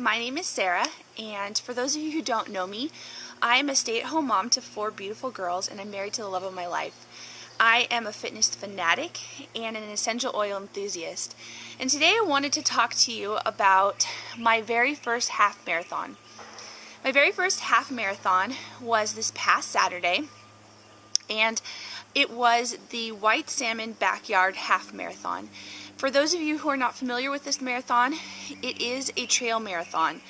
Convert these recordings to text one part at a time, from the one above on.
My name is Sarah, and for those of you who don't know me, I am a stay-at-home mom to 4 beautiful girls, and I'm married to the love of my life. I am a fitness fanatic and an essential oil enthusiast. And today I wanted to talk to you about my very first half marathon. My very first half marathon was this past Saturday, and it was the White Salmon Backyard Half Marathon. For those of you who are not familiar with this marathon, it is a trail marathon.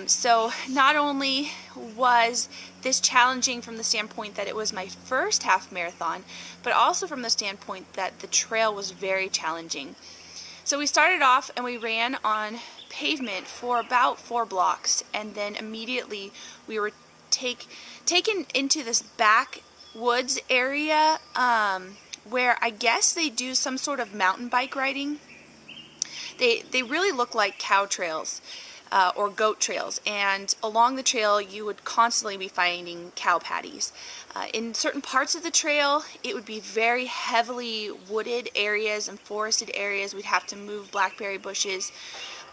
So not only was this challenging from the standpoint that it was my first half marathon, but also from the standpoint that the trail was very challenging. So we started off and we ran on pavement for about 4 blocks, and then immediately we were taken into this backwoods area where I guess they do some sort of mountain bike riding. They really look like cow trails or goat trails, and along the trail you would constantly be finding cow patties. In certain parts of the trail it would be very heavily wooded areas and forested areas. We'd have to move blackberry bushes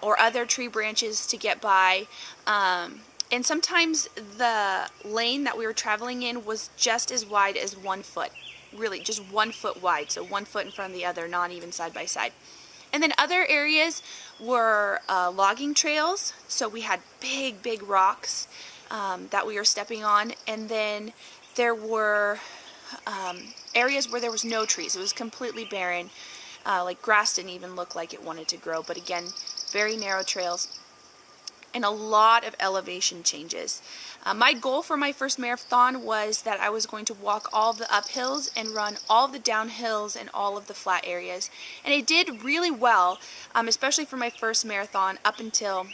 or other tree branches to get by. And sometimes the lane that we were traveling in was just as wide as 1 foot. Really, just 1 foot wide, so 1 foot in front of the other, not even side by side. And then other areas were logging trails, so we had big rocks that we were stepping on, and then there were areas where there was no trees. It was completely barren, like grass didn't even look like it wanted to grow, but again, very narrow trails and a lot of elevation changes. My goal for my first marathon was that I was going to walk all of the uphills and run all of the downhills and all of the flat areas. And I did really well, especially for my first marathon up until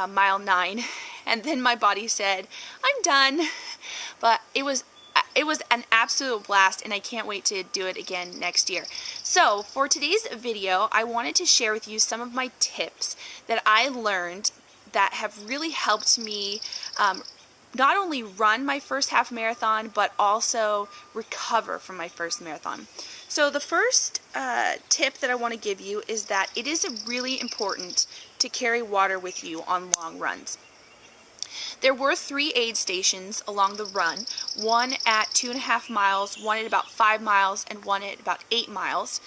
mile 9. And then my body said, I'm done. But it was an absolute blast, and I can't wait to do it again next year. So for today's video, I wanted to share with you some of my tips that I learned that have really helped me not only run my first half marathon, but also recover from my first marathon. So the first tip that I want to give you is that it is really important to carry water with you on long runs. There were 3 aid stations along the run, one at 2.5 miles, one at about 5 miles, and one at about 8 miles.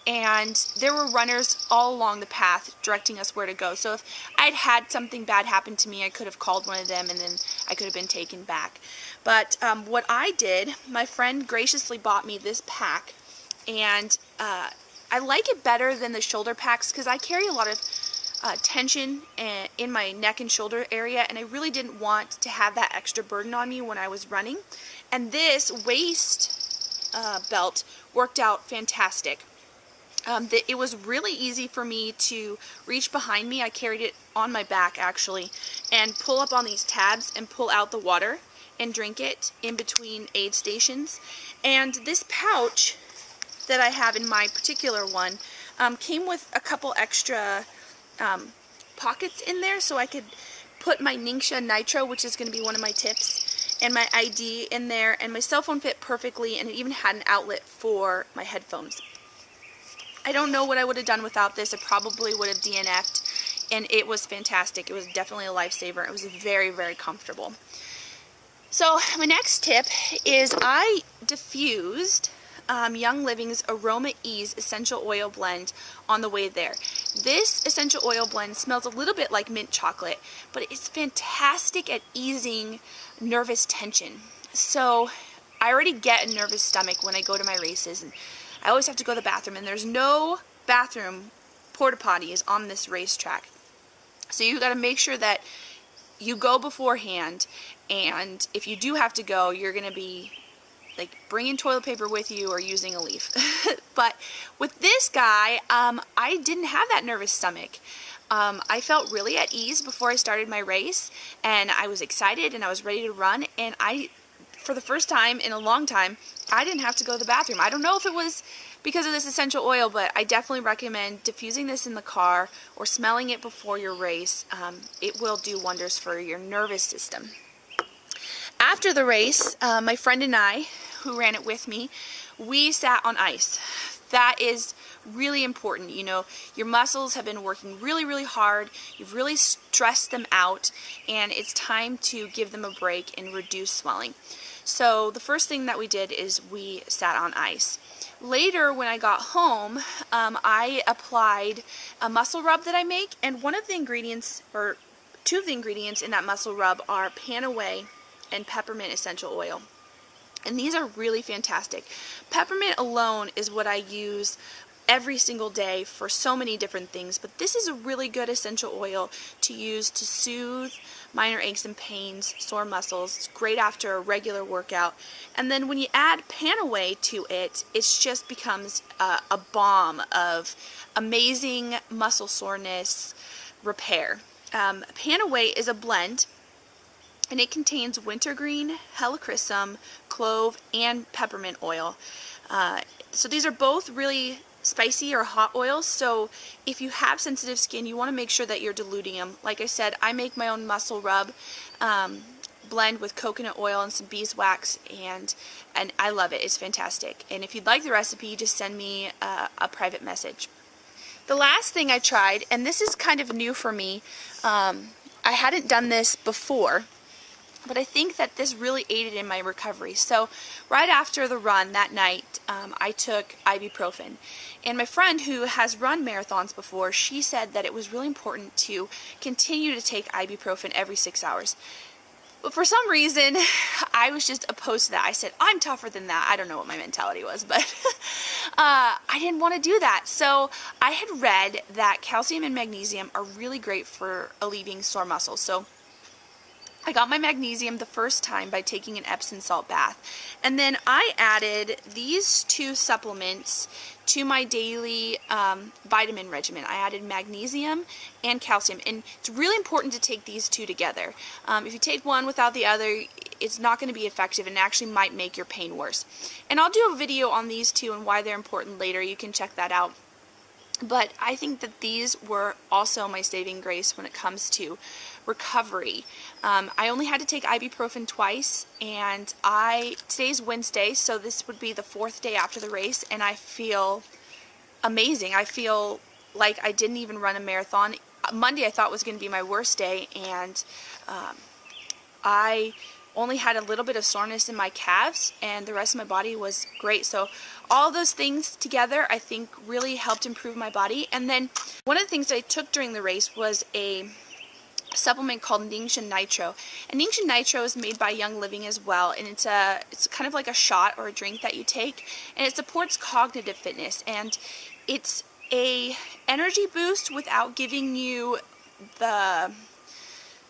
And there were runners all along the path directing us where to go. So if I'd had something bad happen to me, I could have called one of them and then I could have been taken back. But what I did, my friend graciously bought me this pack, and I like it better than the shoulder packs because I carry a lot of tension in my neck and shoulder area, and I really didn't want to have that extra burden on me when I was running. And this waist belt worked out fantastic. It was really easy for me to reach behind me. I carried it on my back actually, and pull up on these tabs and pull out the water and drink it in between aid stations. And this pouch that I have in my particular one came with a couple extra pockets in there, so I could put my Ningxia Nitro, which is going to be one of my tips, and my ID in there, and my cell phone fit perfectly, and it even had an outlet for my headphones. I don't know what I would have done without this. I probably would have DNF'd, and it was fantastic. It was definitely a lifesaver. It was very comfortable. So my next tip is I diffused Young Living's Aroma Ease Essential Oil Blend on the way there. This essential oil blend smells a little bit like mint chocolate, but it's fantastic at easing nervous tension. So I already get a nervous stomach when I go to my races, and I always have to go to the bathroom, and there's no bathroom porta potties on this racetrack. So you got to make sure that you go beforehand, and if you do have to go, you're going to be like bringing toilet paper with you or using a leaf. But with this guy, I didn't have that nervous stomach. I felt really at ease before I started my race, and I was excited and I was ready to run, and for the first time in a long time, I didn't have to go to the bathroom. I don't know if it was because of this essential oil, but I definitely recommend diffusing this in the car or smelling it before your race. It will do wonders for your nervous system. After the race, my friend and I, who ran it with me, we sat on ice. That is really important. You know, your muscles have been working really hard, you've really stressed them out, and it's time to give them a break and reduce swelling. So the first thing that we did is we sat on ice. Later, when I got home, I applied a muscle rub that I make, and one of the ingredients, or two of the ingredients in that muscle rub, are Panaway and peppermint essential oil. And these are really fantastic. Peppermint alone is what I use every single day for so many different things, but this is a really good essential oil to use to soothe minor aches and pains, sore muscles. It's great after a regular workout. And then when you add Panaway to it, it just becomes a balm of amazing muscle soreness repair. Panaway is a blend, and it contains wintergreen, helichrysum, clove, and peppermint oil. So these are both really spicy or hot oils, so if you have sensitive skin, you want to make sure that you're diluting them. Like I said, I make my own muscle rub blend with coconut oil and some beeswax, and I love it. It's fantastic. And if you'd like the recipe, just send me a private message. The last thing I tried, and this is kind of new for me, I hadn't done this before, but I think that this really aided in my recovery. So right after the run that night, I took ibuprofen. And my friend who has run marathons before, she said that it was really important to continue to take ibuprofen every 6 hours. But for some reason, I was just opposed to that. I said, I'm tougher than that. I don't know what my mentality was, but I didn't want to do that. So I had read that calcium and magnesium are really great for alleviating sore muscles. So I got my magnesium the first time by taking an Epsom salt bath. And then I added these two supplements to my daily vitamin regimen. I added magnesium and calcium. And it's really important to take these two together. If you take one without the other, it's not going to be effective and actually might make your pain worse. And I'll do a video on these two and why they're important later. You can check that out. But I think that these were also my saving grace when it comes to recovery. I only had to take ibuprofen twice, and today's Wednesday, so this would be the 4th day after the race, and I feel amazing. I feel like I didn't even run a marathon. Monday I thought was going to be my worst day, and I only had a little bit of soreness in my calves, and the rest of my body was great. So all those things together, I think, really helped improve my body. And then one of the things that I took during the race was a supplement called Ningxia Nitro. And Ningxia Nitro is made by Young Living as well, and it's kind of like a shot or a drink that you take, and it supports cognitive fitness, and it's a energy boost without giving you the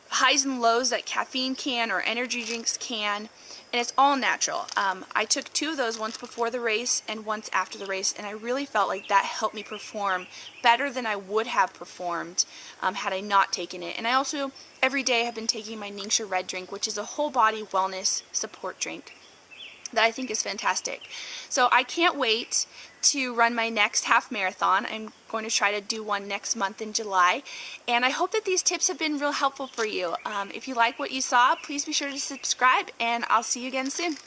highs and lows that caffeine can or energy drinks can, and it's all natural. I took 2 of those, once before the race and once after the race, and I really felt like that helped me perform better than I would have performed had I not taken it. And I also, every day, have been taking my Ningxia Red drink, which is a whole body wellness support drink that I think is fantastic. So I can't wait to run my next half marathon. I'm going to try to do one next month in July, and I hope that these tips have been real helpful for you. If you like what you saw, please be sure to subscribe, and I'll see you again soon.